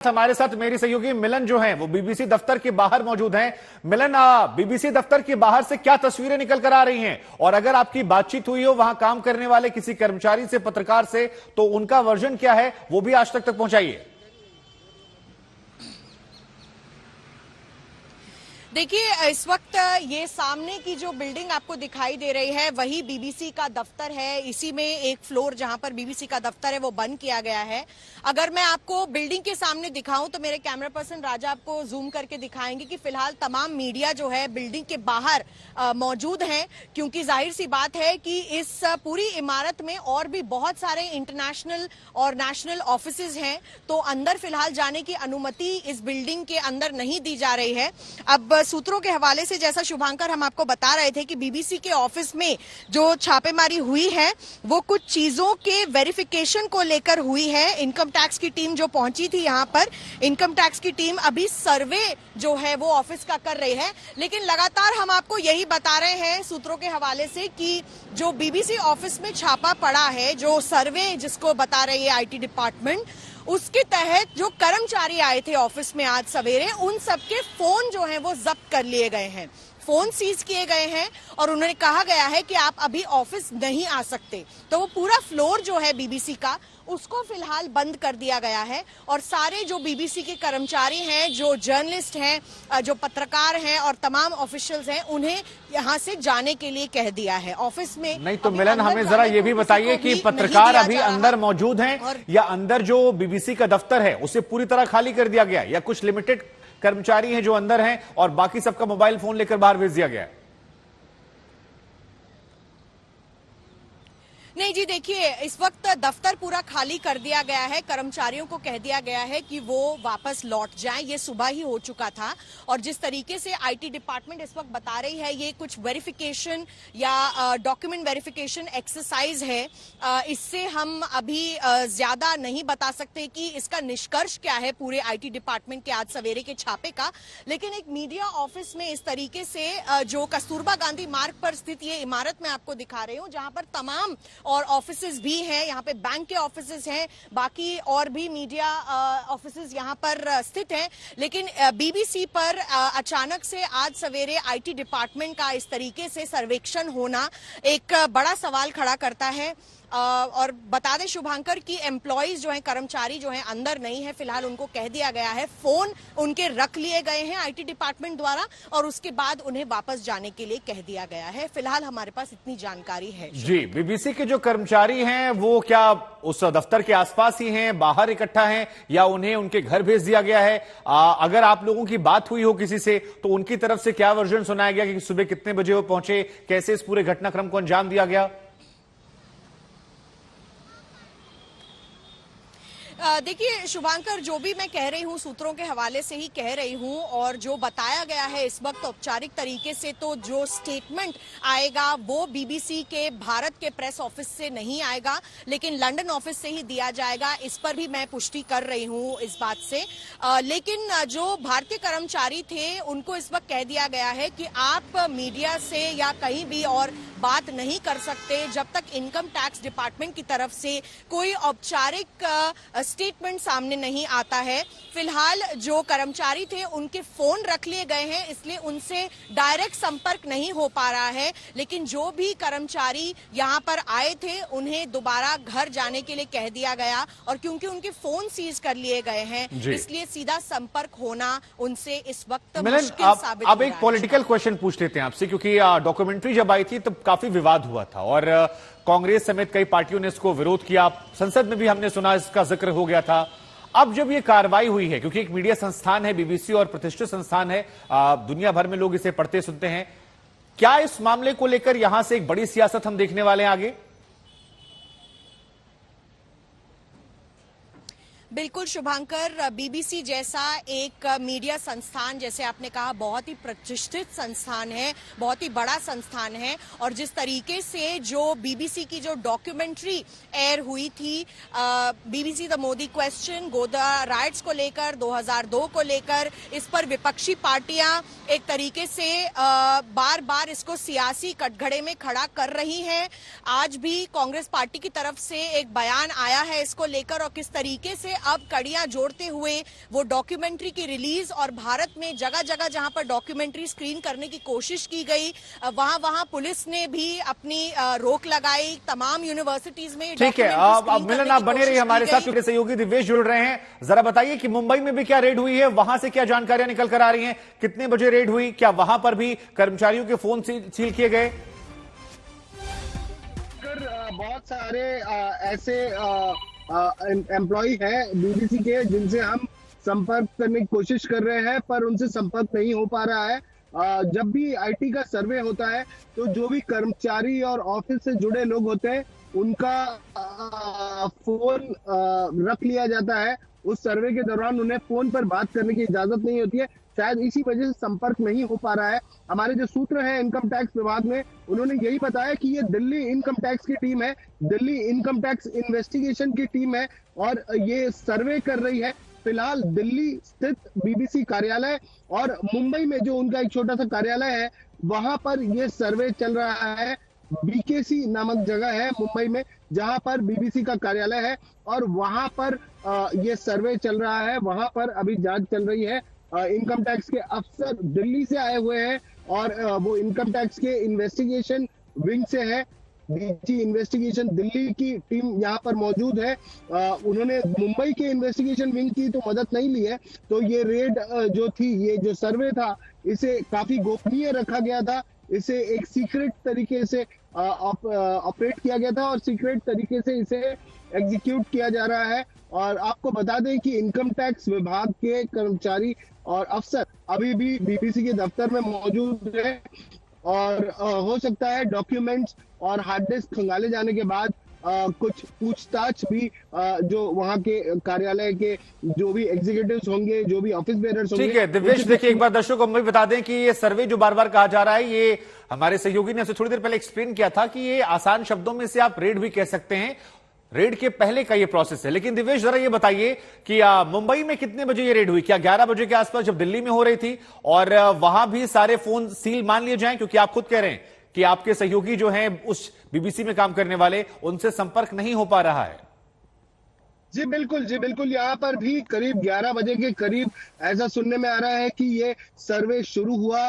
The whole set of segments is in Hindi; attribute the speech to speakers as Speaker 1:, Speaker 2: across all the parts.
Speaker 1: हमारे साथ मेरी सहयोगी मिलन जो है वो बीबीसी दफ्तर के बाहर मौजूद हैं। मिलन, बीबीसी दफ्तर के बाहर से क्या तस्वीरें निकल कर आ रही हैं, और अगर आपकी बातचीत हुई हो वहां काम करने वाले किसी कर्मचारी से, पत्रकार से, तो उनका वर्जन क्या है वो भी आज तक पहुंचाइए।
Speaker 2: देखिए, इस वक्त ये सामने की जो बिल्डिंग आपको दिखाई दे रही है वही बीबीसी का दफ्तर है। इसी में एक फ्लोर जहां पर बीबीसी का दफ्तर है वो बंद किया गया है। अगर मैं आपको बिल्डिंग के सामने दिखाऊं तो मेरे कैमरा पर्सन राजा आपको जूम करके दिखाएंगे कि फिलहाल तमाम मीडिया जो है बिल्डिंग के बाहर मौजूद है, क्योंकि जाहिर सी बात है कि इस पूरी इमारत में और भी बहुत सारे इंटरनेशनल और नेशनल ऑफिसेज हैं, तो अंदर फिलहाल जाने की अनुमति इस बिल्डिंग के अंदर नहीं दी जा रही है। अब सूत्रों के हवाले से जैसा शुभांकर हम आपको बता रहे थे कि बीबीसी के ऑफिस में जो छापेमारी हुई है वो कुछ चीजों के वेरिफिकेशन को लेकर हुई है। इनकम टैक्स की टीम जो पहुंची थी यहाँ पर, इनकम टैक्स की टीम अभी सर्वे जो है वो ऑफिस का कर रही है, लेकिन लगातार हम आपको यही बता रहे हैं सूत्रों के हवाले से कि जो बीबीसी ऑफिस में छापा पड़ा है, जो सर्वे जिसको बता रही है आईटी डिपार्टमेंट, उसके तहत जो कर्मचारी आए थे ऑफिस में आज सवेरे, उन सबके फोन जो हैं वो जब्त कर लिए गए हैं, फोन सीज किए गए हैं और उन्होंने कहा गया है कि आप अभी ऑफिस नहीं आ सकते। तो वो पूरा फ्लोर जो है बीबीसी का उसको फिलहाल बंद कर दिया गया है और सारे जो बीबीसी के कर्मचारी हैं, जो जर्नलिस्ट हैं, जो पत्रकार हैं और तमाम ऑफिशियल्स हैं, उन्हें यहां से जाने के लिए कह दिया है। ऑफिस में
Speaker 1: नहीं तो मिलन, हमें जरा ये भी बताइए कि पत्रकार अभी अंदर मौजूद हैं या अंदर जो बीबीसी का दफ्तर है उसे पूरी तरह खाली कर दिया गया, या कुछ लिमिटेड कर्मचारी हैं जो अंदर हैं और बाकी सबका मोबाइल फोन लेकर बाहर भेज दिया गया है?
Speaker 2: नहीं जी, देखिए, इस वक्त दफ्तर पूरा खाली कर दिया गया है। कर्मचारियों को कह दिया गया है कि वो वापस लौट जाएं। ये सुबह ही हो चुका था और जिस तरीके से आईटी डिपार्टमेंट इस वक्त बता रही है ये कुछ वेरिफिकेशन या डॉक्यूमेंट वेरिफिकेशन एक्सरसाइज है, इससे हम अभी ज्यादा नहीं बता सकते कि इसका निष्कर्ष क्या है पूरे आईटी डिपार्टमेंट के आज सवेरे के छापे का। लेकिन एक मीडिया ऑफिस में इस तरीके से जो कस्तूरबा गांधी मार्ग पर स्थित ये इमारत मैं आपको दिखा रही हूँ, जहां पर तमाम और ऑफिसेज भी हैं, यहाँ पे बैंक के ऑफिसेज हैं, बाकी और भी मीडिया ऑफिसेज यहाँ पर स्थित हैं। लेकिन बीबीसी पर अचानक से आज सवेरे आईटी डिपार्टमेंट का इस तरीके से सर्वेक्षण होना एक बड़ा सवाल खड़ा करता है। और बता दें शुभांकर कि एम्प्लॉइज जो हैं, कर्मचारी जो हैं, अंदर नहीं है फिलहाल। उनको कह दिया गया है, फोन उनके रख लिए गए हैं आईटी डिपार्टमेंट द्वारा और उसके बाद उन्हें वापस जाने के लिए कह दिया गया है। फिलहाल हमारे पास इतनी जानकारी है।
Speaker 1: जी, बीबीसी के जो कर्मचारी हैं वो क्या उस दफ्तर के आसपास ही हैं, बाहर इकट्ठा हैं, या उन्हें उनके घर भेज दिया गया है? अगर आप लोगों की बात हुई हो किसी से तो उनकी तरफ से क्या वर्जन सुनाया गया कि सुबह कितने बजे वो पहुंचे, कैसे इस पूरे घटनाक्रम को अंजाम दिया गया?
Speaker 2: देखिए शुभांकर, जो भी मैं कह रही हूँ सूत्रों के हवाले से ही कह रही हूँ और जो बताया गया है इस वक्त औपचारिक तरीके से, तो जो स्टेटमेंट आएगा वो बीबीसी के भारत के प्रेस ऑफिस से नहीं आएगा, लेकिन लंदन ऑफिस से ही दिया जाएगा। इस पर भी मैं पुष्टि कर रही हूँ इस बात से। लेकिन जो भारतीय कर्मचारी थे उनको इस वक्त कह दिया गया है कि आप मीडिया से या कहीं भी और बात नहीं कर सकते जब तक इनकम टैक्स डिपार्टमेंट की तरफ से कोई औपचारिक स्टेटमेंट सामने नहीं आता है। फिलहाल जो कर्मचारी थे उनके फोन रख लिए गए हैं, इसलिए उनसे डायरेक्ट संपर्क नहीं हो पा रहा है। लेकिन जो भी कर्मचारी यहां पर आए थे उन्हें दोबारा घर जाने के लिए कह दिया गया और क्योंकि उनके फोन सीज कर लिए गए हैं इसलिए सीधा संपर्क होना उनसे इस वक्त मुश्किल साबित हो रहा है।
Speaker 1: अब एक पॉलिटिकल क्वेश्चन पूछ लेते हैं आपसे, क्योंकि डॉक्यूमेंट्री जब आई थी तब काफी विवाद हुआ था और कांग्रेस समेत कई पार्टियों ने इसको विरोध किया, संसद में भी हमने सुना इसका जिक्र हो गया था। अब जब ये कार्रवाई हुई है, क्योंकि एक मीडिया संस्थान है बीबीसी और प्रतिष्ठित संस्थान है, दुनिया भर में लोग इसे पढ़ते सुनते हैं, क्या इस मामले को लेकर यहां से एक बड़ी सियासत हम देखने वाले हैं आगे?
Speaker 2: बिल्कुल शुभांकर, बीबीसी जैसा एक मीडिया संस्थान, जैसे आपने कहा, बहुत ही प्रतिष्ठित संस्थान है, बहुत ही बड़ा संस्थान है और जिस तरीके से जो बीबीसी की जो डॉक्यूमेंट्री एयर हुई थी, BBC the Modi question, Goda rights को लेकर, 2002 को लेकर, इस पर विपक्षी पार्टियां एक तरीके से बार बार इसको सियासी कटघरे में खड़ा कर रही हैं। आज भी कांग्रेस पार्टी की तरफ से एक बयान आया है इसको लेकर और किस तरीके से अब कड़ियां जोड़ते हुए वो डॉक्यूमेंट्री की रिलीज और भारत में जगह जगह जहां पर डॉक्यूमेंट्री स्क्रीन करने की कोशिश की गई वहां पुलिस ने भी अपनी रोक लगाई। तमाम यूनिवर्सिटीज में
Speaker 1: ठीक है, अब मिलन आप बने रहिए हमारे साथ क्योंकि सहयोगी दिव्येश जुड़ रहे हैं। जरा बताइए कि मुंबई में भी क्या रेड हुई है, वहां से क्या जानकारियां निकल कर आ रही हैं, कितने बजे रेड हुई, क्या वहां पर भी कर्मचारियों के फोन सील किए गए?
Speaker 3: बहुत सारे ऐसे एम्प्लॉय हैं बीबीसी के जिनसे हम संपर्क करने की कोशिश कर रहे हैं पर उनसे संपर्क नहीं हो पा रहा है। जब भी आईटी का सर्वे होता है तो जो भी कर्मचारी और ऑफिस से जुड़े लोग होते हैं उनका फोन रख लिया जाता है। उस सर्वे के दौरान उन्हें फोन पर बात करने की इजाजत नहीं होती है, शायद इसी वजह से संपर्क नहीं हो पा रहा है। हमारे जो सूत्र हैं इनकम टैक्स विभाग में, उन्होंने यही बताया कि ये दिल्ली इनकम टैक्स की टीम है, दिल्ली इनकम टैक्स इन्वेस्टिगेशन की टीम है और ये सर्वे कर रही है। फिलहाल दिल्ली स्थित बीबीसी कार्यालय और मुंबई में जो उनका एक छोटा सा कार्यालय है वहां पर ये सर्वे चल रहा है। बीकेसी नामक जगह है मुंबई में जहां पर बीबीसी का कार्यालय है और वहां पर ये सर्वे चल रहा है। वहां पर अभी जांच चल रही है। इनकम टैक्स के अफसर दिल्ली से आए हुए हैं और वो इनकम टैक्स के इन्वेस्टिगेशन विंग से है। डीजी इन्वेस्टिगेशन दिल्ली की टीम यहाँ पर मौजूद है। उन्होंने मुंबई के इन्वेस्टिगेशन विंग की तो मदद नहीं ली है। तो ये रेड जो थी, ये जो सर्वे था, इसे काफी गोपनीय रखा गया था। इसे एक सीक्रेट तरीके से ऑपरेट किया गया था और सीक्रेट तरीके से इसे एग्जीक्यूट किया जा रहा है। और आपको बता दें कि इनकम टैक्स विभाग के कर्मचारी और अफसर अभी भी बीबीसी के दफ्तर में मौजूद है और हो सकता है डॉक्यूमेंट्स और हार्ड डिस्क खंगाले जाने के बाद कुछ पूछताछ भी जो वहां के कार्यालय के जो भी एग्जीक्यूटिव्स होंगे, जो भी ऑफिस बेयरर्स होंगे।
Speaker 1: ठीक है दिव्येश, देखिए एक बार दर्शकों को हम भी बता दें कि ये सर्वे जो बार बार कहा जा रहा है, ये हमारे सहयोगी ने थोड़ी देर पहले एक्सप्लेन किया था कि ये आसान शब्दों में से आप रेड भी कह सकते हैं, रेड के पहले का ये प्रोसेस है। लेकिन दिव्येश जरा ये बताइए कि मुंबई में कितने बजे ये रेड हुई? क्या 11 बजे के आसपास जब दिल्ली में हो रही थी और वहां भी सारे फोन सील मान लिए जाएं? क्योंकि आप खुद कह रहे हैं कि आपके सहयोगी जो हैं उस बीबीसी में काम करने वाले, उनसे संपर्क नहीं हो पा रहा है।
Speaker 3: जी बिल्कुल। यहाँ पर भी करीब 11 बजे के करीब ऐसा सुनने में आ रहा है कि ये सर्वे शुरू हुआ।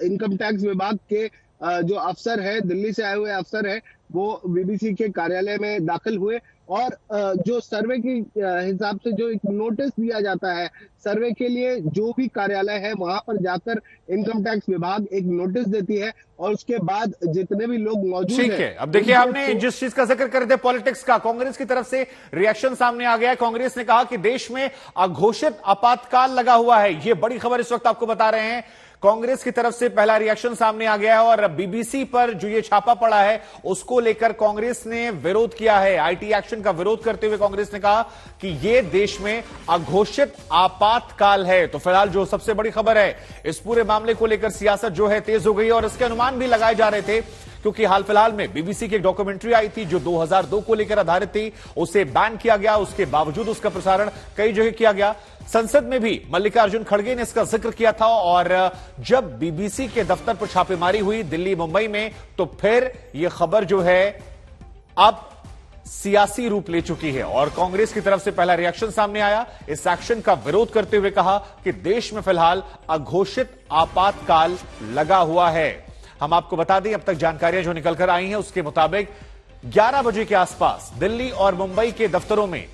Speaker 3: इनकम टैक्स विभाग के जो अफसर है, दिल्ली से आए हुए अफसर है, वो बीबीसी के कार्यालय में दाखिल हुए और जो सर्वे के हिसाब से जो एक नोटिस दिया जाता है सर्वे के लिए, जो भी कार्यालय है वहां पर जाकर इनकम टैक्स विभाग एक नोटिस देती है और उसके बाद जितने भी लोग मौजूद हैं।
Speaker 1: ठीक है, अब देखिए हमने जिस चीज का जिक्र कर रहे थे पॉलिटिक्स का, कांग्रेस की तरफ से रिएक्शन सामने आ गया है। कांग्रेस ने कहा कि देश में अघोषित आपातकाल लगा हुआ है। ये बड़ी खबर इस वक्त आपको बता रहे हैं। कांग्रेस की तरफ से पहला रिएक्शन सामने आ गया है और बीबीसी पर जो ये छापा पड़ा है उसको लेकर कांग्रेस ने विरोध किया है। आईटी एक्शन का विरोध करते हुए कांग्रेस ने कहा कि ये देश में अघोषित आपातकाल है। तो फिलहाल जो सबसे बड़ी खबर है, इस पूरे मामले को लेकर सियासत जो है तेज हो गई और इसके अनुमान भी लगाए जा रहे थे क्योंकि हाल फिलहाल में बीबीसी की एक डॉक्यूमेंट्री आई थी जो 2002 को लेकर आधारित थी, उसे बैन किया गया। उसके बावजूद उसका प्रसारण कई जगह किया गया। संसद में भी मल्लिकार्जुन खड़गे ने इसका जिक्र किया था और जब बीबीसी के दफ्तर पर छापेमारी हुई दिल्ली मुंबई में, तो फिर यह खबर जो है अब सियासी रूप ले चुकी है और कांग्रेस की तरफ से पहला रिएक्शन सामने आया। इस एक्शन का विरोध करते हुए कहा कि देश में फिलहाल अघोषित आपातकाल लगा हुआ है। हम आपको बता दें, अब तक जानकारियां जो निकलकर आई हैं उसके मुताबिक 11 बजे के आसपास दिल्ली और मुंबई के दफ्तरों में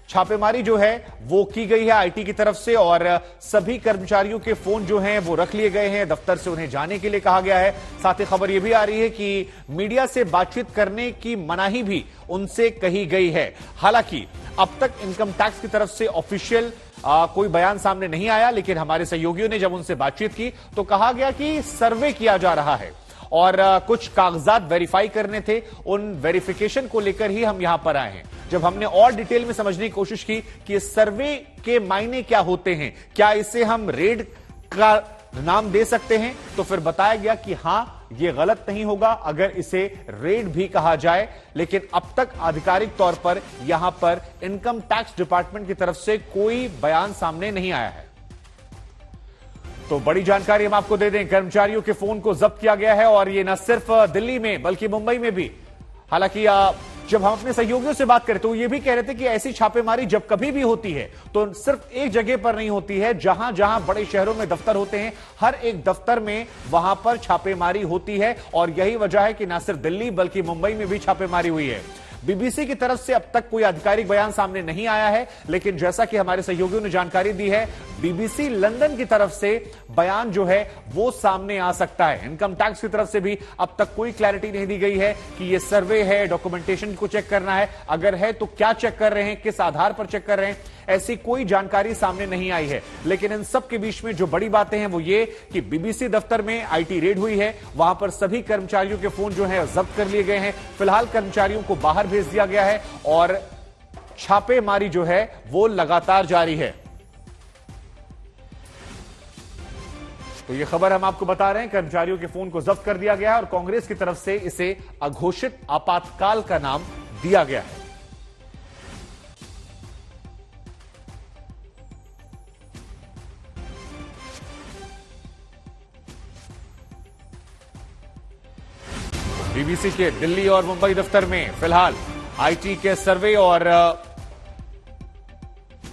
Speaker 1: छापेमारी जो है वो की गई है आईटी की तरफ से और सभी कर्मचारियों के फोन जो हैं वो रख लिए गए हैं। दफ्तर से उन्हें जाने के लिए कहा गया है। साथ ही खबर यह भी आ रही है कि मीडिया से बातचीत करने की मनाही भी उनसे कही गई है। हालांकि अब तक इनकम टैक्स की तरफ से ऑफिशियल कोई बयान सामने नहीं आया, लेकिन हमारे सहयोगियों ने जब उनसे बातचीत की तो कहा गया कि सर्वे किया जा रहा है और कुछ कागजात वेरीफाई करने थे। उन वेरिफिकेशन को लेकर ही हम यहां पर आए हैं। जब हमने और डिटेल में समझने की कोशिश की कि सर्वे के मायने क्या होते हैं, क्या इसे हम रेड का नाम दे सकते हैं, तो फिर बताया गया कि हां, यह गलत नहीं होगा अगर इसे रेड भी कहा जाए। लेकिन अब तक आधिकारिक तौर पर यहां पर इनकम टैक्स डिपार्टमेंट की तरफ से कोई बयान सामने नहीं आया है। तो बड़ी जानकारी हम आपको दे दें, कर्मचारियों के फोन को जब्त किया गया है और यह न सिर्फ दिल्ली में बल्कि मुंबई में भी। हालांकि जब हम अपने सहयोगियों से बात करें तो ये भी कह रहे थे कि ऐसी छापेमारी जब कभी भी होती है तो सिर्फ एक जगह पर नहीं होती है, जहां जहां बड़े शहरों में दफ्तर होते हैं हर एक दफ्तर में वहां पर छापेमारी होती है। और यही वजह है कि ना सिर्फ दिल्ली बल्कि मुंबई में भी छापेमारी हुई है। बीबीसी की तरफ से अब तक कोई आधिकारिक बयान सामने नहीं आया है, लेकिन जैसा कि हमारे सहयोगियों ने जानकारी दी है, बीबीसी लंदन की तरफ से बयान जो है वो सामने आ सकता है। इनकम टैक्स की तरफ से भी अब तक कोई क्लैरिटी नहीं दी गई है कि ये सर्वे है, डॉक्यूमेंटेशन को चेक करना है, अगर है तो क्या चेक कर रहे हैं, किस आधार पर चेक कर रहे हैं, ऐसी कोई जानकारी सामने नहीं आई है। लेकिन इन सब के बीच में जो बड़ी बातें हैं वो ये कि बीबीसी दफ्तर में आईटी रेड हुई है, वहां पर सभी कर्मचारियों के फोन जो है जब्त कर लिए गए हैं। फिलहाल कर्मचारियों को बाहर भेज दिया गया है और छापेमारी जो है वो लगातार जारी है। तो ये खबर हम आपको बता रहे हैं, कर्मचारियों के फोन को जब्त कर दिया गया है और कांग्रेस की तरफ से इसे अघोषित आपातकाल का नाम दिया गया है। बीबीसी के दिल्ली और मुंबई दफ्तर में फिलहाल आईटी के सर्वे और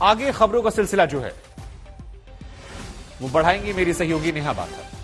Speaker 1: आगे खबरों का सिलसिला जो है वो बढ़ाएंगी मेरी सहयोगी नेहा बाकर।